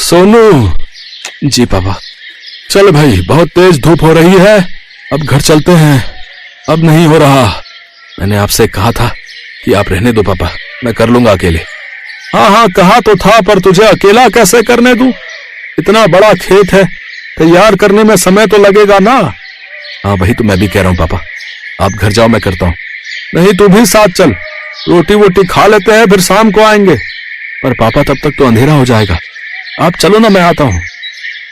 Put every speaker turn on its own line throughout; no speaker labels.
सोनू। जी पापा। चल भाई, बहुत तेज धूप हो रही है, अब घर चलते हैं। अब नहीं हो रहा। मैंने आपसे कहा था कि आप रहने दो पापा, मैं कर लूंगा अकेले। हाँ हाँ, कहा तो था, पर तुझे अकेला कैसे करने दूं? इतना बड़ा खेत है, तैयार करने में समय तो लगेगा ना। हाँ वही तो मैं भी कह रहा हूँ पापा, आप घर जाओ, मैं करता हूँ। नहीं तू भी साथ चल, रोटी वोटी खा लेते हैं, फिर शाम को आएंगे। पर पापा तब तक तो अंधेरा हो जाएगा। आप चलो ना, मैं आता हूँ।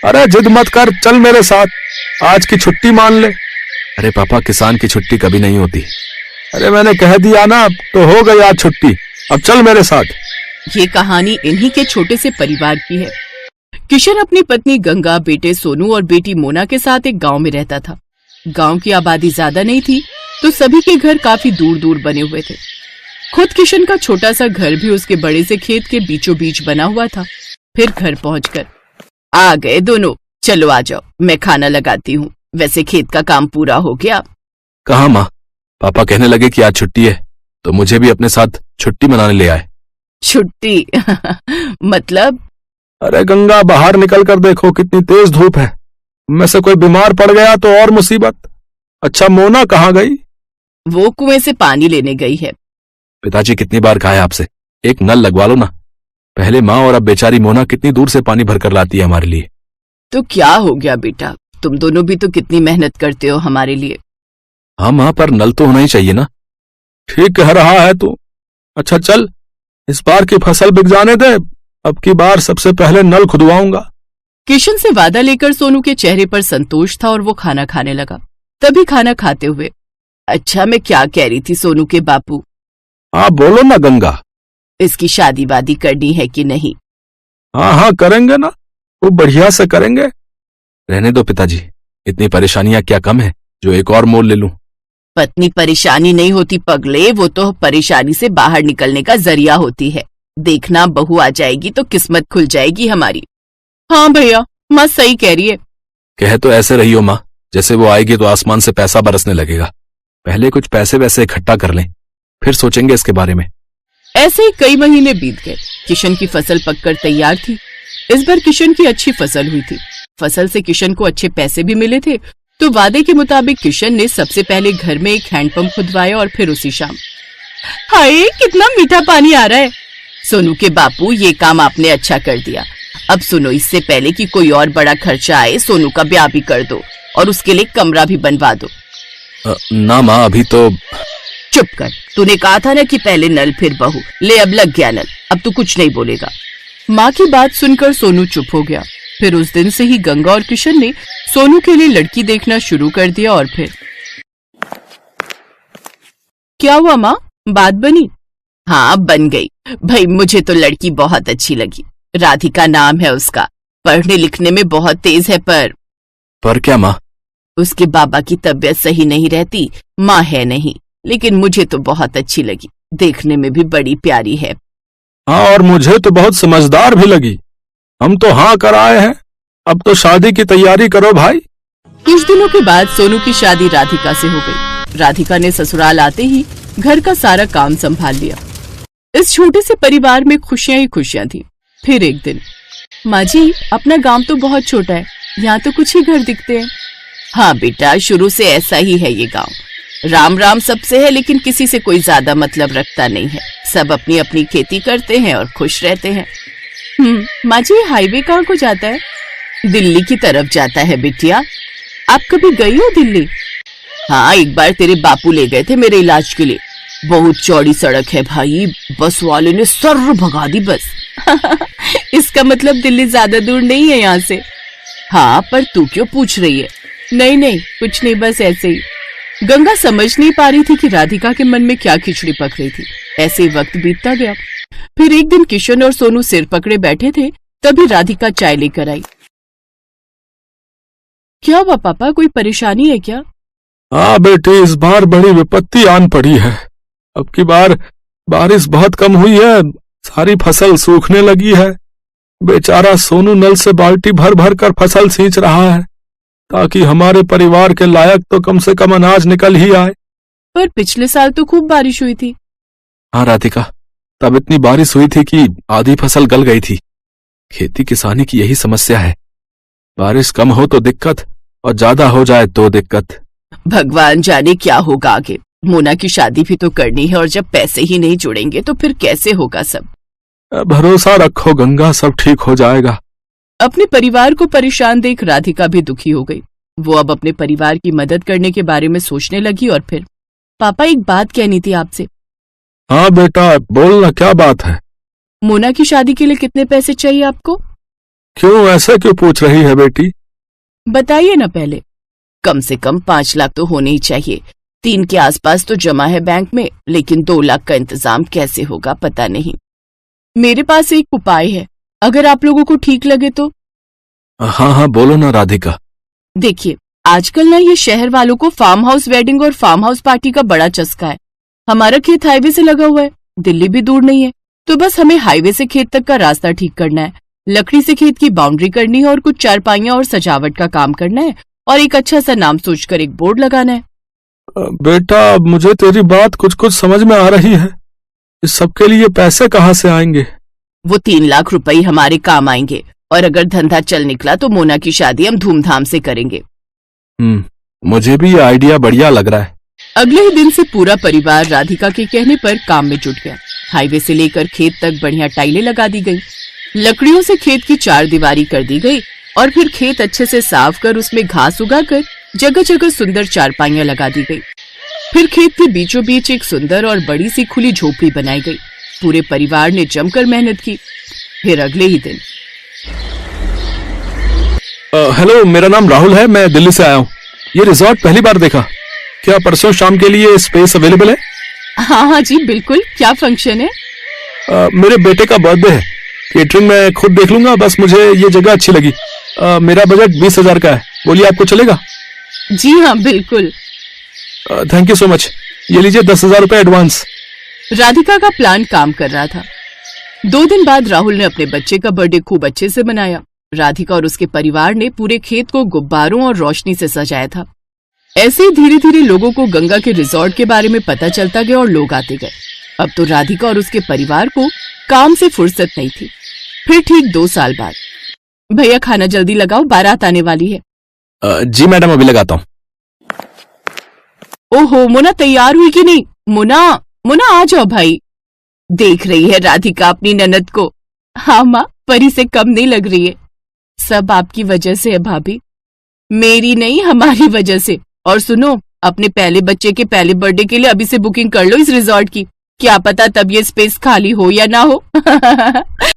अरे जिद मत कर, चल मेरे साथ, आज की छुट्टी मान ले। अरे पापा, किसान की छुट्टी कभी नहीं होती। अरे मैंने कह दिया ना, तो हो गई आज छुट्टी, अब चल मेरे साथ।
ये कहानी इन्हीं के छोटे से परिवार की है। किशन अपनी पत्नी गंगा, बेटे सोनू और बेटी मोना के साथ एक गांव में रहता था। गांव की आबादी ज्यादा नहीं थी, तो सभी के घर काफी दूर दूर बने हुए थे। खुद किशन का छोटा सा घर भी उसके बड़े से खेत के बीचों बीच बना हुआ था। फिर घर पहुंचकर, आ गए दोनों, चलो आ जाओ, मैं खाना लगाती हूँ। वैसे खेत का काम पूरा हो गया?
कहाँ माँ, पापा कहने लगे कि आज छुट्टी है, तो मुझे भी अपने साथ छुट्टी मनाने ले आए।
छुट्टी? मतलब?
अरे गंगा, बाहर निकल कर देखो, कितनी तेज धूप है। में से कोई बीमार पड़ गया तो और मुसीबत। अच्छा मोना कहाँ गई?
वो कुएं से पानी लेने गई है।
पिताजी कितनी बार कहा है आपसे, एक नल लगवा लो ना। पहले माँ और अब बेचारी मोना कितनी दूर से पानी भरकर लाती है हमारे लिए।
तो क्या हो गया बेटा, तुम दोनों भी तो कितनी मेहनत करते हो हमारे लिए।
हाँ माँ, पर नल तो होना ही चाहिए ना। ठीक कह रहा है तू। अच्छा चल, इस बार की फसल बिक जाने दे, अब की बार सबसे पहले नल खुदवाऊंगा।
किशन से वादा लेकर सोनू के चेहरे पर संतोष था और वो खाना खाने लगा। तभी खाना खाते हुए, अच्छा मैं क्या कह रही थी सोनू के बापू?
हाँ बोलो ना गंगा।
इसकी शादी वादी करनी है कि नहीं?
हाँ हाँ करेंगे ना, वो बढ़िया से करेंगे। रहने दो पिताजी, इतनी परेशानियां क्या कम है जो एक और मोल ले लूं।
पत्नी परेशानी नहीं होती पगले, वो तो परेशानी से बाहर निकलने का जरिया होती है। देखना, बहू आ जाएगी तो किस्मत खुल जाएगी हमारी। हाँ भैया, माँ सही कह रही है।
कह तो ऐसे रही हो माँ, जैसे वो आएगी तो आसमान से पैसा बरसने लगेगा। पहले कुछ पैसे वैसे इकट्ठा कर लें, फिर सोचेंगे इसके बारे में।
ऐसे ही कई महीने बीत गए। किशन की फसल पककर तैयार थी। इस बार किशन की अच्छी फसल हुई थी। फसल से किशन को अच्छे पैसे भी मिले थे, तो वादे के मुताबिक किशन ने सबसे पहले घर में एक हैंडपंप खुदवाया और फिर उसी शाम। हाय कितना मीठा पानी आ रहा है। सोनू के बापू, ये काम आपने अच्छा कर दिया। अब सुनो, इससे पहले कि कोई और बड़ा खर्चा आए, सोनू का ब्याह भी कर दो और उसके लिए कमरा भी बनवा दो।
ना माँ, अभी तो।
चुप कर, तूने कहा था ना कि पहले नल फिर बहू। ले अब लग गया नल, अब तू कुछ नहीं बोलेगा। माँ की बात सुनकर सोनू चुप हो गया। फिर उस दिन से ही गंगा और किशन ने सोनू के लिए लड़की देखना शुरू कर दिया। और फिर क्या हुआ माँ, बात बनी? हाँ बन गई भाई, मुझे तो लड़की बहुत अच्छी लगी। राधिका नाम है उसका, पढ़ने लिखने में बहुत तेज है। पर
क्या माँ?
उसके बाबा की तबीयत सही नहीं रहती, माँ है नहीं, लेकिन मुझे तो बहुत अच्छी लगी। देखने में भी बड़ी प्यारी है।
हाँ, और मुझे तो बहुत समझदार भी लगी। हम तो हाँ कर आए हैं, अब तो शादी की तैयारी करो भाई।
कुछ दिनों के बाद सोनू की शादी राधिका से हो गई। राधिका ने ससुराल आते ही घर का सारा काम संभाल लिया। इस छोटे से परिवार में खुशियां ही खुशियां थी। फिर एक दिन, माँ जी अपना गांव तो बहुत छोटा है, यहाँ तो कुछ ही घर दिखते हैं। हाँ बेटा, शुरू से ऐसा ही है ये गांव। राम राम सबसे है, लेकिन किसी से कोई ज्यादा मतलब रखता नहीं है। सब अपनी अपनी खेती करते हैं और खुश रहते हैं। माँ जी, हाईवे कहाँ को जाता है? दिल्ली की तरफ जाता है बिटिया। आप कभी गई हो दिल्ली? हाँ, एक बार तेरे बापू ले गए थे मेरे इलाज के लिए। बहुत चौड़ी सड़क है भाई, बस वाले ने सर भगा दी बस। इसका मतलब दिल्ली ज्यादा दूर नहीं है यहाँ से। हाँ, पर तू क्यों पूछ रही है? नहीं नहीं, कुछ नहीं, बस ऐसे ही। गंगा समझ नहीं पा रही थी कि राधिका के मन में क्या खिचड़ी पक रही थी। ऐसे ही वक्त बीतता गया। फिर एक दिन किशन और सोनू सिर पकड़े बैठे थे, तभी राधिका चाय लेकर आई। क्या हुआ पापा, कोई परेशानी है क्या?
हाँ बेटी, इस बार बड़ी विपत्ति आन पड़ी है। अब की बार बारिश बहुत कम हुई है, सारी फसल सूखने लगी है। बेचारा सोनू नल से बाल्टी भर भर कर फसल सींच रहा है, ताकि हमारे परिवार के लायक तो कम से कम अनाज निकल ही आए।
पर पिछले साल तो खूब बारिश हुई थी।
हाँ राधिका, तब इतनी बारिश हुई थी कि आधी फसल गल गई थी। खेती किसानी की यही समस्या है, बारिश कम हो तो दिक्कत और ज्यादा हो जाए तो दिक्कत।
भगवान जाने क्या होगा आगे। मोना की शादी भी तो करनी है और जब पैसे ही नहीं जुड़ेंगे तो फिर कैसे होगा सब।
भरोसा रखो गंगा, सब ठीक हो जाएगा।
अपने परिवार को परेशान देख राधिका भी दुखी हो गई। वो अब अपने परिवार की मदद करने के बारे में सोचने लगी और फिर, पापा एक बात कहनी थी आपसे।
हाँ बेटा बोलना, क्या बात है?
मोना की शादी के लिए कितने पैसे चाहिए आपको?
क्यों ऐसे क्यों पूछ रही है बेटी?
बताइए ना पहले। कम से कम 5 लाख तो होने ही चाहिए। 3 के आसपास तो जमा है बैंक में, लेकिन 2 लाख का इंतजाम कैसे होगा पता नहीं। मेरे पास एक उपाय है, अगर आप लोगों को ठीक लगे तो।
हाँ हाँ बोलो ना राधिका।
देखिए, आजकल ना ये शहर वालों को फार्म हाउस वेडिंग और फार्म हाउस पार्टी का बड़ा चस्का है। हमारा खेत हाईवे से लगा हुआ है, दिल्ली भी दूर नहीं है, तो बस हमें हाईवे से खेत तक का रास्ता ठीक करना है, लकड़ी से खेत की बाउंड्री करनी है और कुछ चारपाइयां और सजावट का काम करना है और एक अच्छा सा नाम सोचकर एक बोर्ड लगाना है।
बेटा मुझे तेरी बात कुछ कुछ समझ में आ रही है, इस सब के लिए पैसे कहाँ से आएंगे?
वो 3 लाख रुपए हमारे काम आएंगे और अगर धंधा चल निकला तो मोना की शादी हम धूमधाम से करेंगे।
मुझे भी ये आइडिया बढ़िया लग रहा है।
अगले ही दिन से पूरा परिवार राधिका के कहने पर काम में जुट गया। हाईवे से लेकर खेत तक बढ़िया टाइलें लगा दी गई, लकड़ियों से खेत की 4 दीवारी कर दी गई और फिर खेत अच्छे से साफ कर उसमें घास उगाकर जगह जगह सुंदर चारपाइयां लगा दी गई। फिर खेत के बीचों बीच एक सुंदर और बड़ी सी खुली झोपड़ी बनाई गई। पूरे परिवार ने जमकर मेहनत की। फिर अगले ही दिन,
हेलो, मेरा नाम राहुल है, मैं दिल्ली से आया हूँ। ये रिजॉर्ट पहली बार देखा, क्या परसों शाम के लिए स्पेस अवेलेबल है?
हाँ हाँ जी बिल्कुल। क्या फंक्शन है?
मेरे बेटे का बर्थडे है, केटरिंग मैं खुद देख लूंगा, बस मुझे ये जगह अच्छी लगी। मेरा बजट 20,000 का है, बोलिए आपको चलेगा?
जी हाँ बिल्कुल।
थैंक यू सो मच, ये लीजिए 10,000 रुपए एडवांस।
राधिका का प्लान काम कर रहा था। 2 दिन बाद राहुल ने अपने बच्चे का बर्थडे खूब अच्छे से मनाया। राधिका और उसके परिवार ने पूरे खेत को गुब्बारों और रोशनी से सजाया था। ऐसे ही धीरे धीरे लोगों को गंगा के रिजॉर्ट के बारे में पता चलता गया और लोग आते गए। अब तो राधिका और उसके परिवार को काम से फुर्सत नहीं थी। फिर ठीक 2 साल बाद, भैया खाना जल्दी लगाओ, बारात आने वाली है।
जी मैडम, अभी लगाता हूँ।
ओहो, मोना तैयार हुई कि नहीं? मोना मोना आ जाओ भाई। देख रही है राधिका अपनी ननद को? हाँ माँ, परी से कम नहीं लग रही है। सब आपकी वजह से है भाभी, मेरी नहीं हमारी वजह से। और सुनो, अपने पहले बच्चे के पहले बर्थडे के लिए अभी से बुकिंग कर लो इस रिजॉर्ट की, क्या पता तब ये स्पेस खाली हो या ना हो।